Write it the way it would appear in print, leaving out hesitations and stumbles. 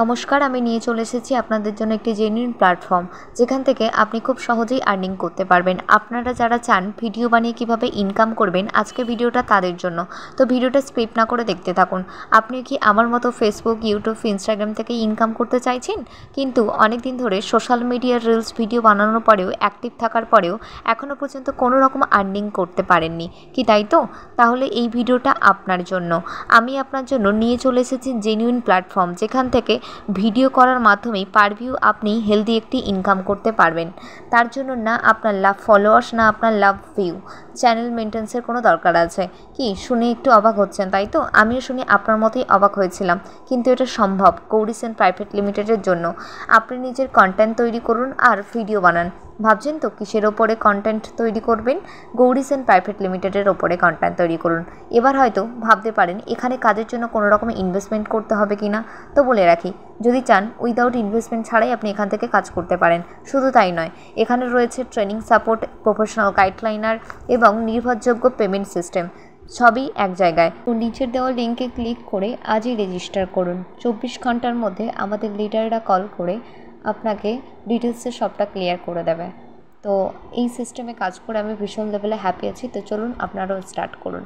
নমস্কার, আমি নিয়ে চলে এসেছি আপনাদের জন্য একটি জেনুইন প্ল্যাটফর্ম, যেখান থেকে আপনি খুব সহজেই আর্নিং করতে পারবেন। আপনারা যারা চান ভিডিও বানিয়ে কিভাবে ইনকাম করবেন, আজকে ভিডিওটা তাদের জন্য। তো ভিডিওটা স্কিপ না করে দেখতে থাকুন। আপনি কি আমার মতো ফেসবুক, ইউটিউব, ইনস্টাগ্রাম থেকে ইনকাম করতে চাইছেন, কিন্তু অনেক দিন ধরে সোশ্যাল মিডিয়ার রিলস ভিডিও বানানোর পরেও, অ্যাক্টিভ থাকার পরেও এখনও পর্যন্ত কোনো রকম আর্নিং করতে পারেননি কি, তাই তো? তাহলে এই ভিডিওটা আপনার জন্য। আমি আপনার জন্য নিয়ে চলে এসেছি জেনুইন প্ল্যাটফর্ম, যেখান থেকে ভিডিও করার মাধ্যমেই পার ভিউ আপনি হেলদি একটি ইনকাম করতে পারবেন। তার জন্য না আপনার লাভ ফলোয়ার্স, না আপনার লাভ ভিউ, চ্যানেল মেনটেন্সের কোনো দরকার আছে কি? শুনে একটু অবাক হচ্ছেন, তাই তো? আমিও শুনে আপনার মতোই অবাক হয়েছিলাম, কিন্তু এটা সম্ভব গৌরী সেন প্রাইভেট লিমিটেডের জন্য। আপনি নিজের কন্টেন্ট তৈরি করুন আর ভিডিও বানান। ভাবছেন তো কিসের ওপরে কন্টেন্ট তৈরি করবেন? গৌরী সেন প্রাইভেট লিমিটেডের ওপরে কন্টেন্ট তৈরি করুন। এবার হয়তো ভাবতে পারেন এখানে কাজের জন্য কোনো রকম ইনভেস্টমেন্ট করতে হবে কি না। তো বলে রাখি, যদি চান উইদাউট ইনভেস্টমেন্ট ছাড়াই আপনি এখান থেকে কাজ করতে পারেন। শুধু তাই নয়, এখানে রয়েছে ট্রেনিং সাপোর্ট, প্রফেশনাল গাইডলাইনার এবং নির্ভরযোগ্য পেমেন্ট সিস্টেম, সবই এক জায়গায়। তো নিচের দেওয়া লিঙ্কে ক্লিক করে আজই রেজিস্টার করুন। 24 ঘন্টার মধ্যে আমাদের লিডাররা কল করে আপনাকে ডিটেলসে সবটা ক্লিয়ার করে দেবে। তো এই সিস্টেমে কাজ করে আমি ভীষণ লেভেলে হ্যাপি আছি। তো চলুন আপনারাও স্টার্ট করুন।